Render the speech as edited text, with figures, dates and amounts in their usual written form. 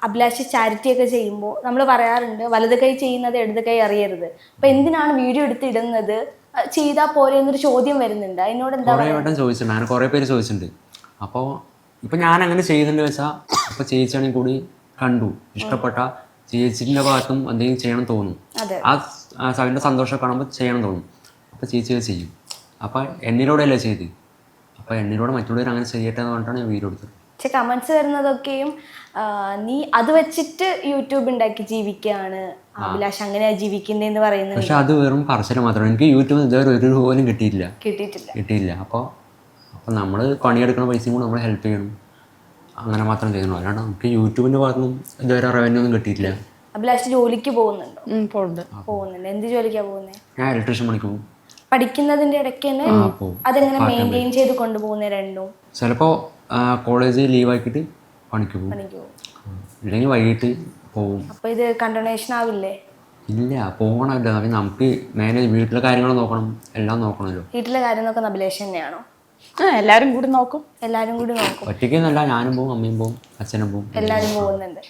Abhilash charity ഒക്കെ ചെയ്യുമ്പോൾ നമ്മൾ പറയാറുണ്ട് വലത് കൈ ചെയ്യുന്നത് ഇടത് കൈ അറിയരുത്. അപ്പൊ എന്തിനാണ് വീഡിയോ എടുത്ത് ഇടുന്നത്, ചെയ്താൽ പോരെ എന്നൊരു ചോദ്യം വരുന്നുണ്ട്. അതിനോട് എന്താ കുറേ വട്ടം ചോദിച്ചിട്ടുണ്ട്, അങ്ങനെ കുറേ പേര് ചോദിച്ചിട്ടുണ്ട്. അപ്പോൾ ഇപ്പം ഞാൻ അങ്ങനെ ചെയ്യുന്നുണ്ട് വെച്ചാൽ അപ്പോൾ ചേച്ചിയാണെങ്കിൽ കൂടി കണ്ടു ഇഷ്ടപ്പെട്ട ചേച്ചിൻ്റെ ഭാഗത്തും എന്തെങ്കിലും ചെയ്യണം തോന്നും. അവൻ്റെ സന്തോഷം കാണുമ്പോൾ ചെയ്യണം തോന്നും. അപ്പോൾ ചേച്ചി അത് ചെയ്യും. അപ്പോൾ എന്നിലൂടെയല്ലേ ചെയ്ത്, അപ്പോൾ എന്നിലൂടെ മറ്റുള്ളവർ അങ്ങനെ ചെയ്യട്ടെ എന്ന് പറഞ്ഞിട്ടാണ് ഞാൻ വീഡിയോ എടുത്തത്. പക്ഷെ കമന്റ്സ് വരുന്നതൊക്കെയും നീ അത് വെച്ചിട്ട് യൂട്യൂബ് ഉണ്ടാക്കി ജീവിക്കുകയാണ്, അഭിലാഷ് അങ്ങനെയാ ജീവിക്കുന്നതെന്ന് പറയുന്നത്. പക്ഷെ അത് വെറും പറച്ചില് മാത്രമാണ്. എനിക്ക് യൂട്യൂബിൽ ഇതുവരെ ഒരു പോലും കിട്ടിയില്ല. അപ്പോൾ നമ്മൾ പണിയെടുക്കുന്ന പൈസയും കൂടെ നമ്മൾ ഹെൽപ്പ് ചെയ്യണം, അങ്ങനെ മാത്രം ചെയ്യുന്നു. അല്ലാണ്ട് നമുക്ക് യൂട്യൂബിൻ്റെ ഭാഗത്തുനിന്നും ഇതുവരെ റവന്യൂ ഒന്നും കിട്ടിയിട്ടില്ല. അഭിലാഷ് ജോലിക്ക് പോകുന്നുണ്ടോ? പോകുന്നുണ്ട്. എന്ത് ജോലിക്കാണ് പോകുന്നത്? ഞാൻ ഇലക്ട്രീഷ്യൻ പണിക്ക് പോകും. പഠിക്കുന്നതിൻ്റെ ഇടയ്ക്ക് തന്നെ അതെങ്ങനെ മെയിൻറ്റെയിൻ ചെയ്ത് കൊണ്ടുപോകുന്ന രണ്ടും? ചിലപ്പോൾ കോളേജ് ലീവാക്കിയിട്ട് പണിക്ക് പോകും, ഇല്ലെങ്കിൽ വൈകിട്ട് പോകും. അപ്പോൾ ഇത് കണ്ടിന്യൂഷൻ ആവില്ലേ? ഇല്ല, പോകണമല്ലോ. നമുക്ക് മാനേജ് വീട്ടിലെ കാര്യങ്ങൾ നോക്കണം, എല്ലാം നോക്കണമല്ലോ. വീട്ടിലെ കാര്യം നോക്കുന്ന അഭിലാഷ് തന്നെയാണോ? എല്ലാവരും കൂടി നോക്കും. ഒറ്റയ്ക്കെന്നല്ല, ഞാനും പോവും, അമ്മയും പോവും, അച്ഛനും പോവും, എല്ലാവരും പോകുന്നുണ്ട്.